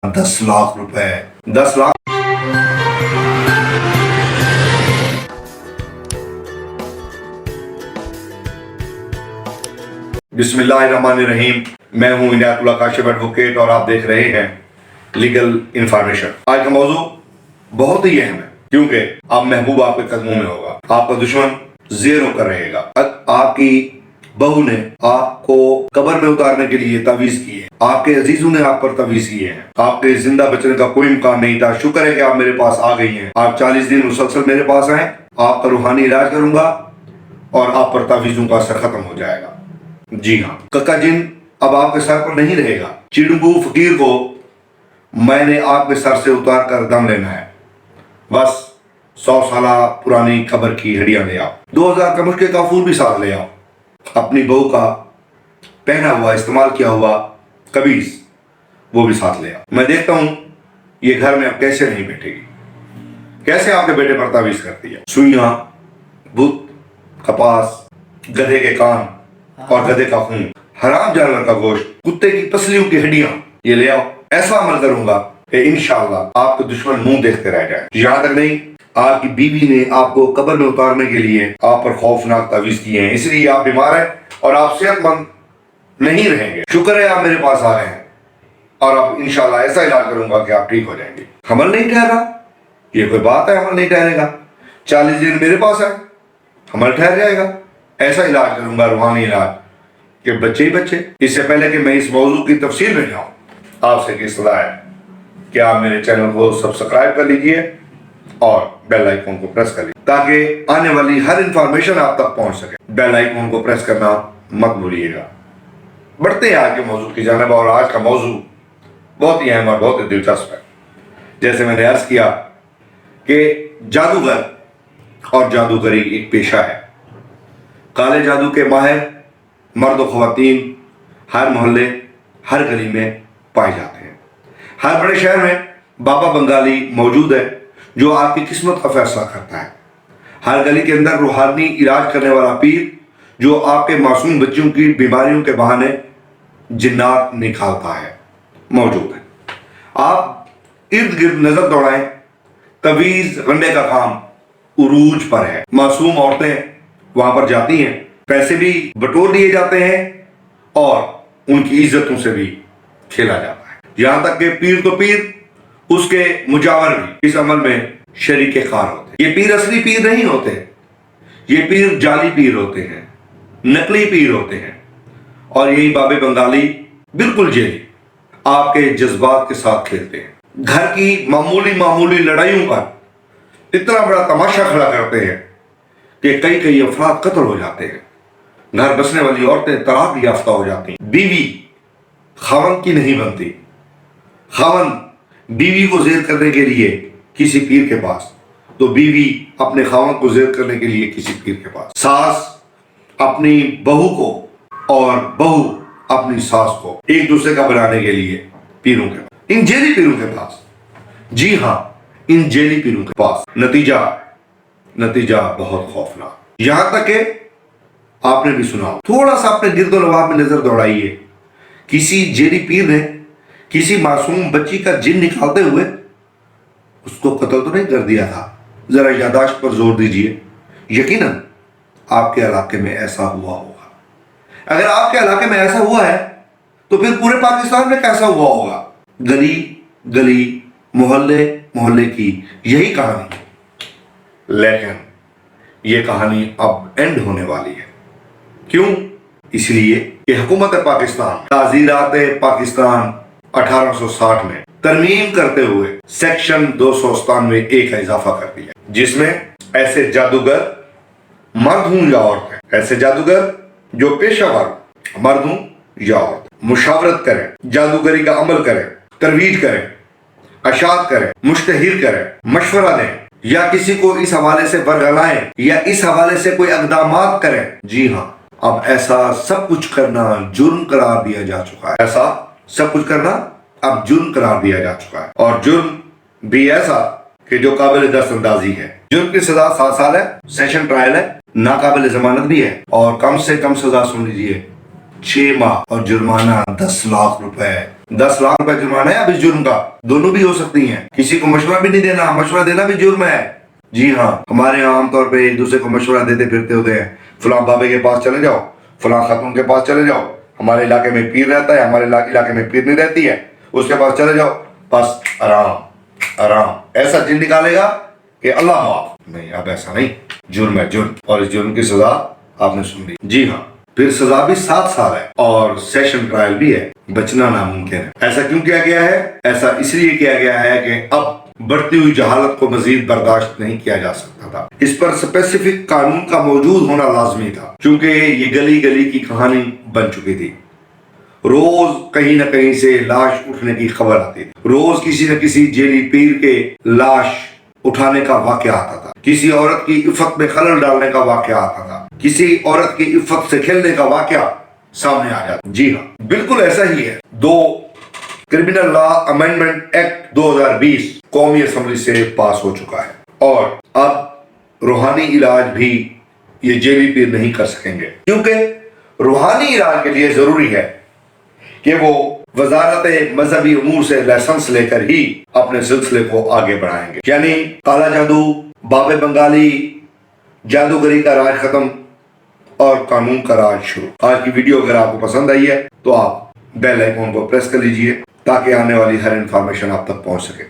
10 लाख रुपए 10 लाख। बिस्मिल्लाहिर्रहमानिर्रहीम। मैं हूं इनायतुल्लाह काशिफ एडवोकेट और आप देख रहे हैं लीगल इंफॉर्मेशन। आज का मौजू बहुत ही अहम है क्योंकि अब महबूब आपके कदमों में होगा, आपका दुश्मन ज़ेरो कर रहेगा। आपकी बहू ने आपको कब्र में उतारने के लिए तवीज की है, आपके अजीजों ने आप पर तवीज किए हैं, आपके जिंदा बचने का कोई इम्कान नहीं था। शुक्र है कि आप मेरे पास आ गई हैं। आप 40 दिन मुसलसल मेरे पास आए, आपका रूहानी इलाज करूंगा और आप पर तवीजों का असर खत्म हो जाएगा। जी हाँ, कक्का जिन अब आपके सर पर नहीं रहेगा। चिड़ंगू फकीर को मैंने आपके सर से उतार कर दम लेना है। बस 100 साल पुरानी कब्र की हड्डियां ले आओ, 2000 का मुश्किल काफूर भी साथ ले आओ, अपनी बहू का पहना हुआ इस्तेमाल किया हुआ कमीज वो भी साथ ले आओ। मैं देखता हूं ये घर में अब कैसे नहीं बैठेगी, कैसे आपके बेटे पर तावीज करती है। सुइयां, बुत, कपास, गधे के कान और गधे का खून, हराम जानवर का गोश्त, कुत्ते की पसलियों की हड्डियां, ये ले आओ। ऐसा अमल करूंगा कि इंशाअल्लाह आपके दुश्मन मुंह देखते रह जाए। यहां तक नहीं, आपकी बीवी ने आपको कब्र में उतारने के लिए आप पर खौफनाक तावीज किए हैं, इसलिए आप बीमार हैं और आप सेहतमंद नहीं रहेंगे। शुक्र है आप मेरे पास आ रहे हैं और अब इंशाअल्लाह ऐसा इलाज करूंगा कि आप ठीक हो जाएंगे। हमल नहीं ठहरा, ये कोई बात है? हमल नहीं ठहरेगा। 40 दिन मेरे पास है, हमल ठहर जाएगा। ऐसा इलाज करूंगा, रूहानी इलाज, कि बच्चे ही बच्चे। इससे पहले कि मैं इस मौजू की तफसील में जाऊं, आपसे की सलाह है कि आप मेरे चैनल को सब्सक्राइब कर लीजिए और बेल आइकन को प्रेस कर लीजिए ताकि आने वाली हर इंफॉर्मेशन आप तक पहुंच सके। बेल आइकन को प्रेस करना मत भूलिएगा। बढ़ते हैं आज के मौजू की जानिब, और आज का मौजू बहुत ही अहम और बहुत ही दिलचस्प है। जैसे मैंने अर्ज किया कि जादूगर और जादूगरी एक पेशा है। काले जादू के माहिर मर्द और ख़वातीन हर मोहल्ले हर गली में पाए जाते हैं। हर बड़े शहर में बाबा बंगाली मौजूद है जो आपकी किस्मत का फैसला करता है। हर गली के अंदर रूहानी इलाज करने वाला पीर जो आपके मासूम बच्चों की बीमारियों के बहाने जिन्नात निकालता है मौजूद है। आप इर्द गिर्द नजर दौड़ाएं, तवीज गंडे का काम उरूज पर है। मासूम औरतें वहां पर जाती हैं, पैसे भी बटोर लिए जाते हैं और उनकी इज्जतों से भी खेला जाता है। यहां तक कि पीर तो पीर, उसके मुजावर भी इस अमल में शरीके कार होते हैं। ये पीर असली पीर नहीं होते, ये पीर जाली पीर होते हैं, नकली पीर होते हैं। और यही बाबे बंगाली बिल्कुल जेली आपके जज्बात के साथ खेलते हैं। घर की मामूली लड़ाइयों पर इतना बड़ा तमाशा खड़ा करते हैं कि कई अफराद कत्ल हो जाते हैं। घर बसने वाली औरतें तलाक याफ्ता हो जाती हैं। बीवी खावन की नहीं बनती। खावन बीवी को जेर करने के लिए किसी पीर के पास, तो बीवी अपने खावन को जेर करने के लिए किसी पीर के पास। सास अपनी बहू को और बहू अपनी सास को एक दूसरे का बनाने के लिए पीरों के पास, इन जेली पीरों के पास। जी हाँ, इन जेली पीरों के पास। नतीजा बहुत खौफनाक। यहां तक कि आपने भी सुना, थोड़ा सा अपने गिरदो नवाब में नजर दौड़ाइए। किसी जेली पीर ने किसी मासूम बच्ची का जिन निकालते हुए उसको कत्ल तो नहीं कर दिया था। जरा यादाश्त पर जोर दीजिए, यकीनन आपके इलाके में ऐसा हुआ होगा। अगर आपके इलाके में ऐसा हुआ है तो फिर पूरे पाकिस्तान में कैसा हुआ होगा? गली गली, मोहल्ले की यही कहानी है। लेकिन ये कहानी अब एंड होने वाली है। क्यों? इसलिए कि हुकूमत पाकिस्तान ताज़ीरात पाकिस्तान 1860 में तरमीम करते हुए सेक्शन 297A का इजाफा कर दिया, जिसमें ऐसे जादूगर मर्द हूं या औरत है, ऐसे जादूगर जो पेशावर मर्द हूं या औरत, मुशावरत करें, जादूगरी का अमल करें, तरवीज करें, अशात करें, मुश्तहिर करें, मशवरा दें या किसी को इस हवाले से बरगलाएं या इस हवाले से कोई इक़दामात करें। जी हाँ, अब ऐसा सब कुछ करना जुर्म करार दिया जा चुका है। ऐसा सब कुछ करना अब जुर्म करार दिया जा चुका है, और जुर्म भी ऐसा कि जो काबिल दस्तअंदाजी है। जुर्म की सजा 7 साल है, सेशन ट्रायल है, नाकाबिल जमानत भी है, और कम से कम सजा सुन लीजिए 6 माह और जुर्माना 10 लाख रुपए। 10 लाख रुपए जुर्माना है अब इस जुर्म का, दोनों भी हो सकती हैं। किसी को मशवरा भी नहीं देना, मशवरा देना भी जुर्म है। जी हाँ, हमारे यहाँ आमतौर पे एक दूसरे को मशवरा देते फिरते होते हैं, फलां बाबे के पास चले जाओ, फलां खातून के पास चले जाओ, हमारे इलाके में पीर रहता है, हमारे इलाके में पीर नहीं रहती है, उसके पास चले जाओ, बस आराम आराम। ऐसा जिन निकालेगा कि अल्लाह माफ। नहीं, अब ऐसा नहीं, जुर्म है जुर्म, और इस जुर्म की सजा आपने सुन ली। जी हाँ, फिर सजा भी 7 साल है और सेशन ट्रायल भी है, बचना नामुमकिन है। ऐसा क्यों किया गया है? ऐसा इसलिए किया गया है कि अब बढ़ती हुई जहालत को मजीद बर्दाश्त नहीं किया जा सकता था। इस पर स्पेसिफिक कानून का मौजूद होना लाजमी था, क्योंकि ये गली गली की कहानी बन चुकी थी। रोज कहीं न कहीं से लाश उठने की खबर आती थी, रोज किसी न किसी जेली पीर के लाश उठाने का वाकया आता था, किसी औरत की इफ्फत में खलल डालने का वाकया आता था, किसी औरत की इफ्फत से खेलने का वाकया सामने आ जाता। जी हाँ, बिल्कुल ऐसा ही है। 2 क्रिमिनल लॉ अमेंडमेंट एक्ट 2020 कौमी असेंबली से पास हो चुका है, और अब रूहानी इलाज भी ये जेली पीर नहीं कर सकेंगे, क्योंकि रूहानी इलाज के लिए जरूरी है कि वो वजारत मजहबी उमूर से लाइसेंस लेकर ही अपने सिलसिले को आगे बढ़ाएंगे। यानी काला जादू, बाबे बंगाली, जादूगरी का राज खत्म और कानून का राज शुरू। आज की वीडियो अगर आपको पसंद आई है तो आप बेल आइकन को प्रेस कर लीजिए ताकि आने वाली हर इंफॉर्मेशन आप तक पहुंच सके।